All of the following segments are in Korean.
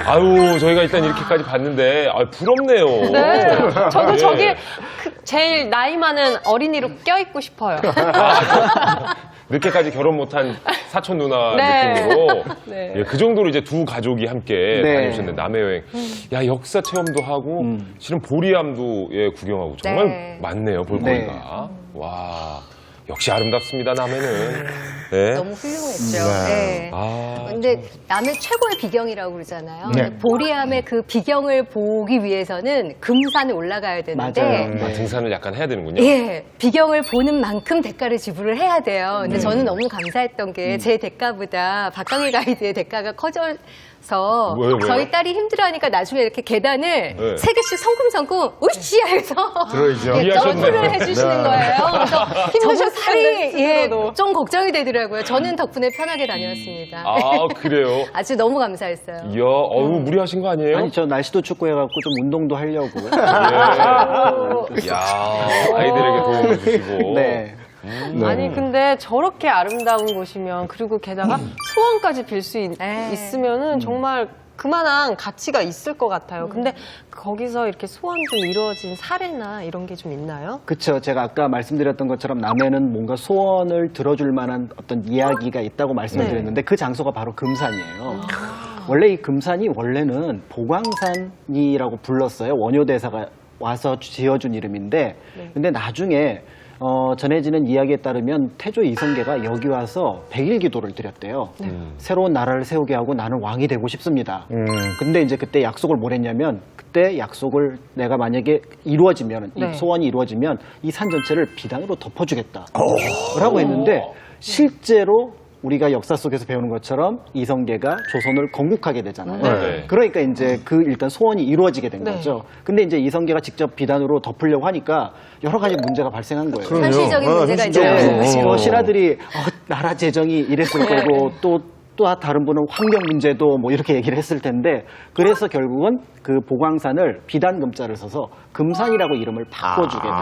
아유, 저희가 일단 이렇게까지 봤는데, 부럽네요. 네. 저도 예. 저기 제일 나이 많은 어린이로 껴있고 싶어요. 늦게까지 결혼 못한 사촌 누나 네. 느낌으로. 네. 예, 그 정도로 이제 두 가족이 함께 네. 다니셨는데, 남해 여행. 야, 역사 체험도 하고, 실은 보리암도 예, 구경하고. 정말 네. 많네요, 볼거리가. 와, 역시 아름답습니다, 남해는. 네. 너무 훌륭했죠. 네. 네. 아, 근데 남의 최고의 비경이라고 그러잖아요. 네. 보리암의 그 비경을 보기 위해서는 금산에 올라가야 되는데 맞아요. 아, 네. 등산을 약간 해야 되는군요. 예, 비경을 보는 만큼 대가를 지불을 해야 돼요. 근데 저는 너무 감사했던 게 제 대가보다 박강희 가이드의 대가가 커져서 왜요? 저희 딸이 힘들어하니까 나중에 이렇게 계단을 네. 3개씩 성큼성큼 으쌰 해서 들어있죠. 예, 이해하셨네. 점프를 해주시는 네. 거예요. 그래서 저도 살이 스스로도. 좀 걱정이 되더라고요. 저는 덕분에 편하게 다녀왔습니다. 아, 그래요? 아주 너무 감사했어요. 이야, 무리하신 거 아니에요? 아니, 저 날씨도 춥고 해갖고 좀 운동도 하려고요. 예. 야, 아이들에게 도움을 주시고. 네. 아니 근데 저렇게 아름다운 곳이면 그리고 게다가 소원까지 빌 수 네. 있으면은 정말 그만한 가치가 있을 것 같아요. 근데 거기서 이렇게 소원도 이루어진 사례나 이런 게 좀 있나요? 그쵸. 제가 아까 말씀드렸던 것처럼 남해는 뭔가 소원을 들어줄 만한 어떤 이야기가 있다고 말씀을 네. 드렸는데 그 장소가 바로 금산이에요. 원래 이 금산이 원래는 보광산이라고 불렀어요. 원효대사가 와서 지어준 이름인데 근데 나중에 전해지는 이야기에 따르면 태조 이성계가 여기 와서 100일 기도를 드렸대요. 새로운 나라를 세우게 하고 나는 왕이 되고 싶습니다. 근데 이제 그때 약속을 뭘 했냐면 그때 약속을 내가 만약에 이루어지면 네. 이 소원이 이루어지면 이 산 전체를 비단으로 덮어주겠다 라고 했는데 실제로 우리가 역사 속에서 배우는 것처럼 이성계가 조선을 건국하게 되잖아요. 네. 그러니까 이제 그 일단 소원이 이루어지게 된 네. 거죠. 근데 이제 이성계가 직접 비단으로 덮으려고 하니까 여러 가지 문제가 발생한 거예요. 현실적인 문제가 이제 네. 신하들이 나라 재정이 이랬을 거고 또 다른 분은 환경 문제도 뭐 이렇게 얘기를 했을 텐데 그래서 결국은 그 보광산을 비단금자를 써서 금산이라고 이름을 바꿔주게 돼요.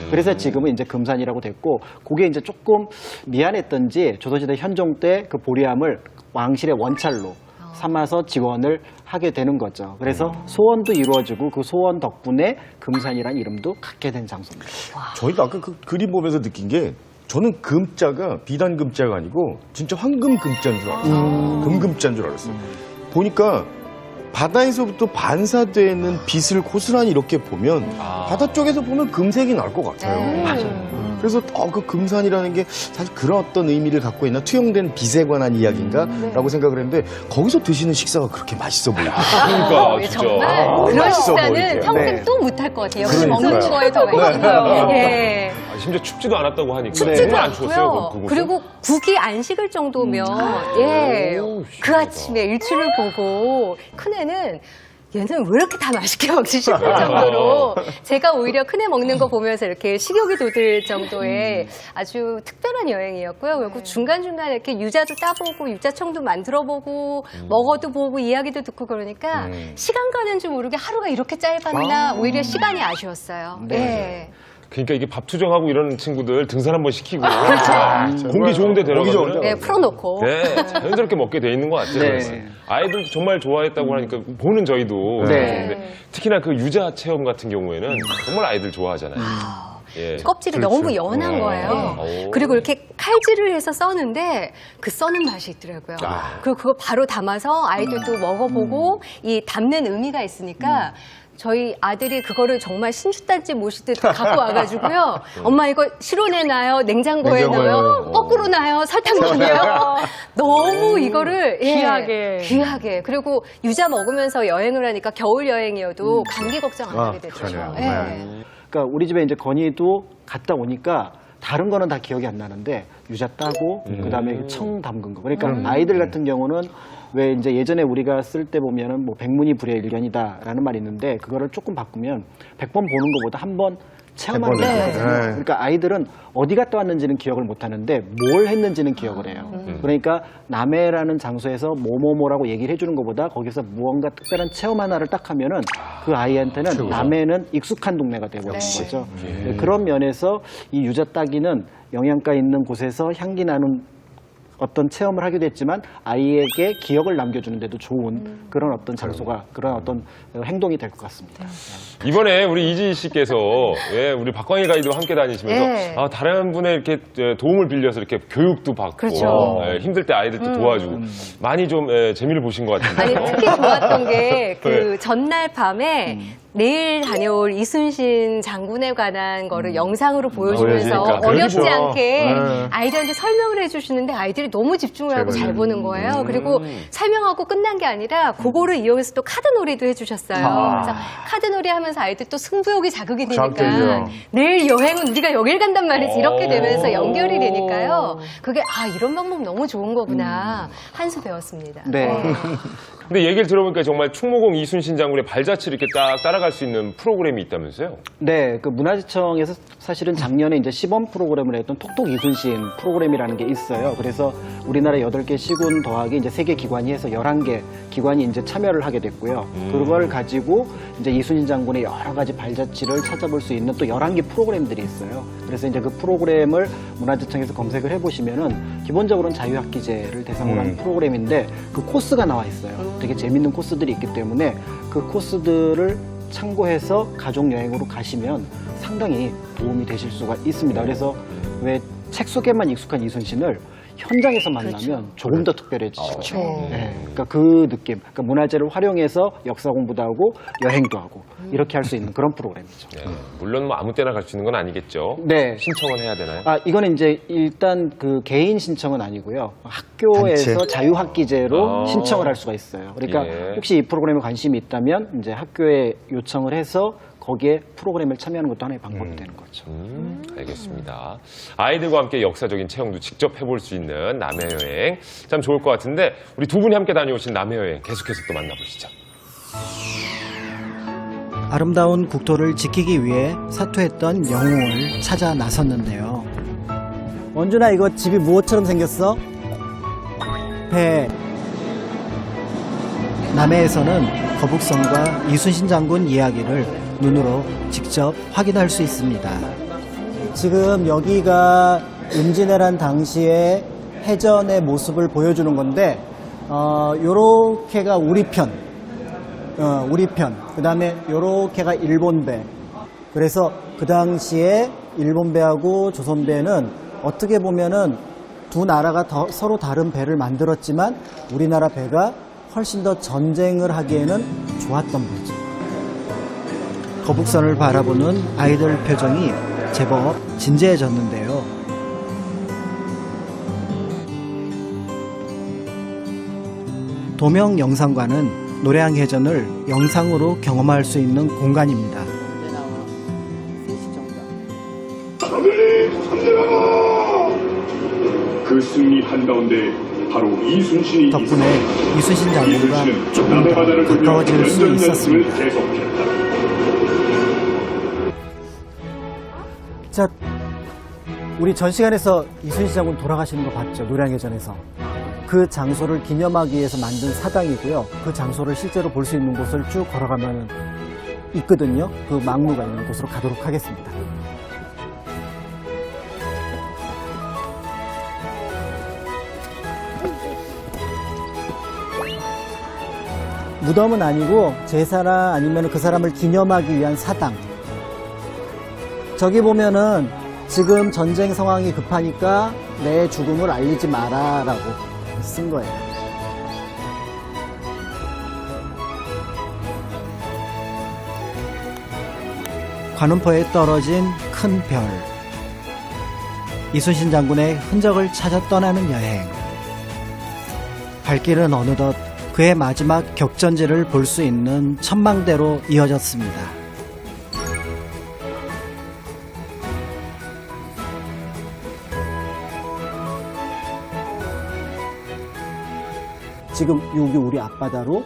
그래서 지금은 이제 금산이라고 됐고 그게 이제 조금 미안했던지 조선시대 현종 때 그 보리암을 왕실의 원찰로 삼아서 지원을 하게 되는 거죠. 그래서 소원도 이루어지고 그 소원 덕분에 금산이라는 이름도 갖게 된 장소입니다. 저희도 아까 그 그림 보면서 느낀 게 저는 금자가 비단 금자가 아니고 진짜 황금 금자인 줄 알았어요. 금금자인 줄 알았어요. 보니까 바다에서부터 반사되는 빛을 고스란히 이렇게 보면 바다 쪽에서 보면 금색이 날 것 같아요. 맞아요. 그래서 그 금산이라는 게 사실 그런 어떤 의미를 갖고 있나 투영된 빛에 관한 이야기인가라고 생각을 했는데 거기서 드시는 식사가 그렇게 맛있어 보여요. 그러니까, 예, 진짜. 정말 그런 맛있어 식사는 보이게. 평생 네. 또 못할 것 같아요. 역시 그러니까요. 먹는 거에 더 맛있어요. 예. 심지어 춥지도 않았다고 하니까. 춥지도 정말 안 추웠어요, 않고요. 그곳은? 그리고 국이 안 식을 정도면 예. 오, 그 신기하다. 아침에 일출을 보고 큰애는 얘는 왜 이렇게 다 맛있게 먹지 싶을 정도로 제가 오히려 큰애 먹는 거 보면서 이렇게 식욕이 돋을 정도의 아주 특별한 여행이었고요. 그리고 중간중간에 이렇게 유자도 따보고 유자청도 만들어보고 먹어도 보고 이야기도 듣고 그러니까 시간 가는 줄 모르게 하루가 이렇게 짧았나 오히려 시간이 아쉬웠어요. 네. 그러니까 이게 밥 투정하고 이런 친구들 등산 한번 시키고. 그렇죠. 공기 좋은데 공기 좋은데. 데려가면. 네, 풀어놓고. 네, 자연스럽게 먹게 돼 있는 것 같아요. 네. 아이들도 정말 좋아했다고 하니까 보는 저희도. 네. 근데 특히나 그 유자 체험 같은 경우에는 정말 아이들 좋아하잖아요. 예. 껍질이 너무 연한 거예요. 오. 그리고 이렇게 칼질을 해서 써는데 그 써는 맛이 있더라고요. 그리고 그거 바로 담아서 아이들도 먹어보고 이 담는 의미가 있으니까 저희 아들이 그거를 정말 신주단지 모시듯 갖고 와가지고요. 엄마 이거 실온에 놔요? 냉장고에 냉장고에 넣어요? 넣어요. 거꾸로 놔요? 설탕 넣어요? 너무 이거를 귀하게. 귀하게. 그리고 유자 먹으면서 여행을 하니까 겨울 여행이어도 감기 걱정 안 하게 되죠. 그러네요. 예. 그러니까 우리 집에 이제 건이도 갔다 오니까 다른 거는 다 기억이 안 나는데 유자 따고 그다음에 청 담근 거. 그러니까 아이들 같은 경우는 왜 이제 예전에 우리가 쓸 때 보면은 뭐 백문이 불여 일견이다라는 말이 있는데 그거를 조금 바꾸면 100번 보는 것보다 한 번 체험하는 게 네. 좋거든요. 네. 그러니까 아이들은 어디 갔다 왔는지는 기억을 못 하는데 뭘 했는지는 기억을 해요. 그러니까 남해라는 장소에서 뭐뭐뭐라고 얘기를 해주는 것보다 거기서 무언가 특별한 체험 하나를 딱 하면은 그 아이한테는 남해는 익숙한 동네가 되고 있는 거죠. 네, 그런 면에서 이 유자 따기는 영양가 있는 곳에서 향기 나는 어떤 체험을 하기도 했지만 아이에게 기억을 남겨주는데도 좋은 그런 어떤 장소가 그런 어떤 행동이 될 것 같습니다. 이번에 우리 이지희 씨께서 예, 우리 박광일 가이드와 함께 다니시면서 네. 다른 분의 이렇게 도움을 빌려서 이렇게 교육도 받고 그렇죠. 예, 힘들 때 아이들도 도와주고 많이 좀 재미를 보신 것 같은데요. 아니, 특히 좋았던 게 그 네. 전날 밤에 내일 다녀올 이순신 장군에 관한 거를 영상으로 보여주면서 보여주니까. 어렵지 그렇죠. 않게 네. 아이들한테 설명을 해주시는데 아이들이 너무 집중을 하고 잘 보는 거예요. 그리고 설명하고 끝난 게 아니라 그거를 이용해서 또 카드놀이도 해주셨어요. 그래서 카드놀이 하면서 아이들 또 승부욕이 자극이 되니까 자극되죠. 내일 여행은 우리가 여길 간단 말이지 이렇게 되면서 오. 연결이 되니까요. 그게 이런 방법 너무 좋은 거구나 한 수 배웠습니다. 네. 근데 얘기를 들어보니까 정말 충무공 이순신 장군의 발자취를 이렇게 딱 따라갈 수 있는 프로그램이 있다면서요? 네, 그 문화재청에서 사실은 작년에 이제 시범 프로그램을 했던 톡톡 이순신 프로그램이라는 게 있어요. 그래서 우리나라 8개 시군 더하기 이제 3개 기관이 해서 11개 기관이 이제 참여를 하게 됐고요. 그걸 가지고 이제 이순신 장군의 여러 가지 발자취를 찾아볼 수 있는 또 11개 프로그램들이 있어요. 그래서 이제 그 프로그램을 문화재청에서 검색을 해보시면은 기본적으로는 자유학기제를 대상으로 한 프로그램인데 그 코스가 나와 있어요. 되게 재밌는 코스들이 있기 때문에 그 코스들을 참고해서 가족 여행으로 가시면 상당히 도움이 되실 수가 있습니다. 그래서 왜 책 속에만 익숙한 이순신을 현장에서 만나면 조금 더 특별해지죠. 네, 그러니까 그 느낌, 그러니까 문화재를 활용해서 역사 공부도 하고 여행도 하고 이렇게 할 수 있는 그런 프로그램이죠. 네, 물론 뭐 아무 때나 갈 수 있는 건 아니겠죠. 네. 신청은 해야 되나요? 이거는 이제 일단 그 개인 신청은 아니고요. 학교에서 단체. 자유학기제로 신청을 할 수가 있어요. 그러니까 예. 혹시 이 프로그램에 관심이 있다면 이제 학교에 요청을 해서 거기에 프로그램을 참여하는 것도 하나의 방법이 되는 거죠. 알겠습니다. 아이들과 함께 역사적인 체험도 직접 해볼 수 있는 남해여행 참 좋을 것 같은데 우리 두 분이 함께 다녀오신 남해여행 계속해서 또 만나보시죠. 아름다운 국토를 지키기 위해 사투했던 영웅을 찾아 나섰는데요. 원준아, 이거 집이 무엇처럼 생겼어? 배. 남해에서는 거북선과 이순신 장군 이야기를 눈으로 직접 확인할 수 있습니다. 지금 여기가 임진왜란 당시의 해전의 모습을 보여주는 건데, 요렇게가 우리 편. 그 다음에 요렇게가 일본 배. 그래서 그 당시에 일본 배하고 조선 배는 어떻게 보면은 두 나라가 서로 다른 배를 만들었지만 우리나라 배가 훨씬 더 전쟁을 하기에는 좋았던 거죠. 거북선을 바라보는 아이들 표정이 제법 진지해졌는데요. 도명 영상관은 노래항 해전을 영상으로 경험할 수 있는 공간입니다. 그 승리 한가운데 바로 이순신이 덕분에 있었다. 이순신 장군과 이순신은 조금 더 남해바다를 돌며 가까워질 수 연전 전투를 있었습니다. 계속했다. 자, 우리 전 시간에서 이순신 장군 돌아가시는 거 봤죠? 노량해전에서. 그 장소를 기념하기 위해서 만든 사당이고요. 그 장소를 실제로 볼 수 있는 곳을 쭉 걸어가면 있거든요. 그 막루가 있는 곳으로 가도록 하겠습니다. 무덤은 아니고 제사나 아니면 그 사람을 기념하기 위한 사당. 저기 보면은 지금 전쟁 상황이 급하니까 내 죽음을 알리지 마라라고 쓴 거예요. 관음포에 떨어진 큰 별. 이순신 장군의 흔적을 찾아 떠나는 여행. 발길은 어느덧 그의 마지막 격전지를 볼 수 있는 천망대로 이어졌습니다. 지금 여기 우리 앞바다로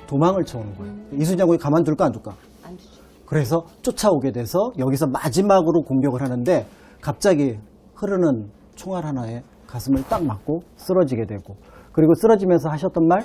도망을 쳐오는 거예요. 이순신 장군이 가만둘까 안 둘까? 안 두죠. 그래서 쫓아오게 돼서 여기서 마지막으로 공격을 하는데 갑자기 흐르는 총알 하나에 가슴을 딱 맞고 쓰러지게 되고, 그리고 쓰러지면서 하셨던 말?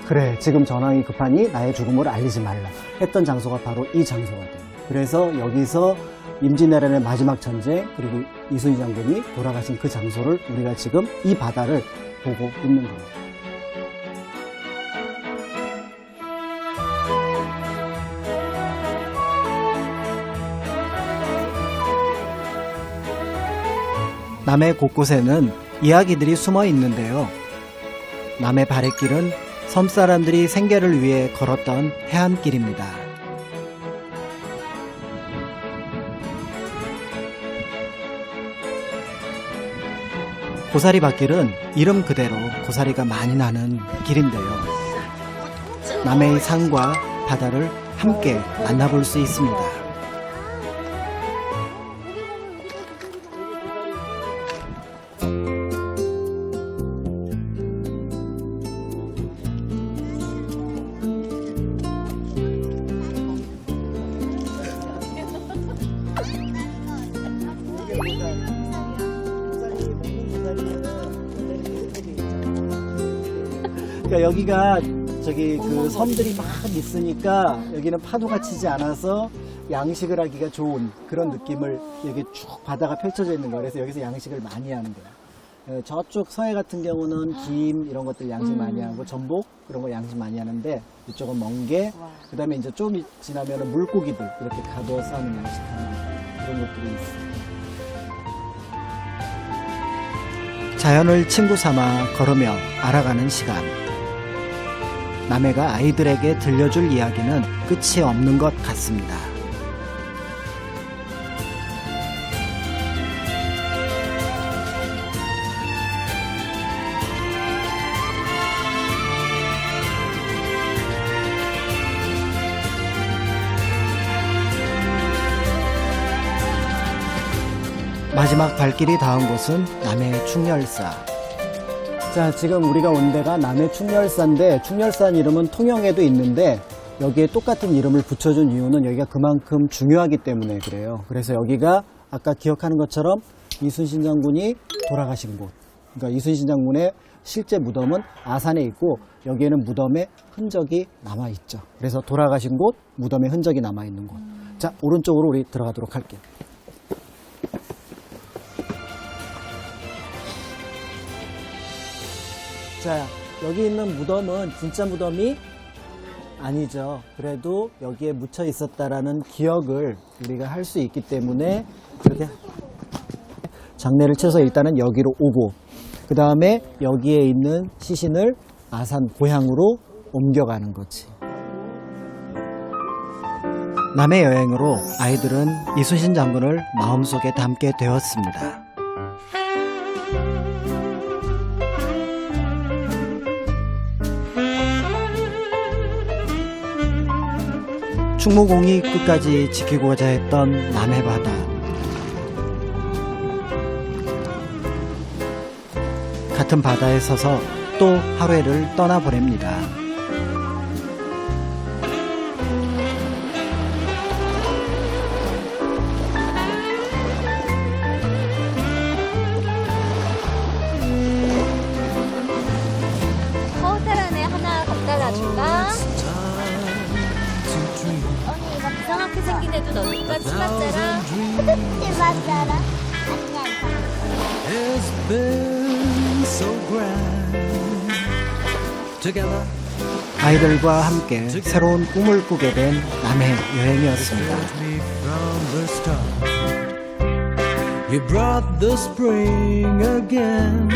그래, 지금 전황이 급하니 나의 죽음을 알리지 말라 했던 장소가 바로 이 장소가 돼요. 그래서 여기서 임진왜란의 마지막 전쟁, 그리고 이순신 장군이 돌아가신 그 장소를 우리가 지금 이 바다를 보고 있는 겁니다. 남해 곳곳에는 이야기들이 숨어 있는데요. 남해 바랫길은 섬사람들이 생계를 위해 걸었던 해안길입니다. 고사리 밭길은 이름 그대로 고사리가 많이 나는 길인데요. 남해의 산과 바다를 함께 만나볼 수 있습니다. 그러니까 여기가 저기 그 섬들이 막 있으니까 여기는 파도가 치지 않아서 양식을 하기가 좋은 그런 느낌을 여기 쭉 바다가 펼쳐져 있는 거예요. 그래서 여기서 양식을 많이 하는 거예요. 저쪽 서해 같은 경우는 김 이런 것들 양식 많이 하고 전복 그런 거 양식 많이 하는데 이쪽은 멍게 그다음에 이제 좀 지나면은 물고기들 이렇게 가둬서 하는 양식하는 그런 것들이 있어요. 자연을 친구 삼아 걸으며 알아가는 시간. 남해가 아이들에게 들려줄 이야기는 끝이 없는 것 같습니다. 마지막 발길이 닿은 곳은 남해 충렬사. 자, 지금 우리가 온 데가 남해 충렬사인데 충렬산 이름은 통영에도 있는데 여기에 똑같은 이름을 붙여준 이유는 여기가 그만큼 중요하기 때문에 그래요. 그래서 여기가 아까 기억하는 것처럼 이순신 장군이 돌아가신 곳. 그러니까 이순신 장군의 실제 무덤은 아산에 있고 여기에는 무덤의 흔적이 남아있죠. 그래서 돌아가신 곳, 무덤의 흔적이 남아있는 곳. 자, 오른쪽으로 우리 들어가도록 할게요. 자, 여기 있는 무덤은 진짜 무덤이 아니죠. 그래도 여기에 묻혀 있었다라는 기억을 우리가 할 수 있기 때문에 이렇게 장례를 쳐서 일단은 여기로 오고 그 다음에 여기에 있는 시신을 아산 고향으로 옮겨가는 거지. 남해 여행으로 아이들은 이순신 장군을 마음속에 담게 되었습니다. 충무공이 끝까지 지키고자 했던 남해바다. 같은 바다에 서서 또 하루를 떠나보냅니다. 호텔 안에 하나 갖다 놔줄까? 언니 이거 이상하게 생긴 애도 넣을까? 치맛자라? 치맛자라? 아이들과 함께 새로운 꿈을 꾸게 된 남해 여행이었습니다. You brought the spring again.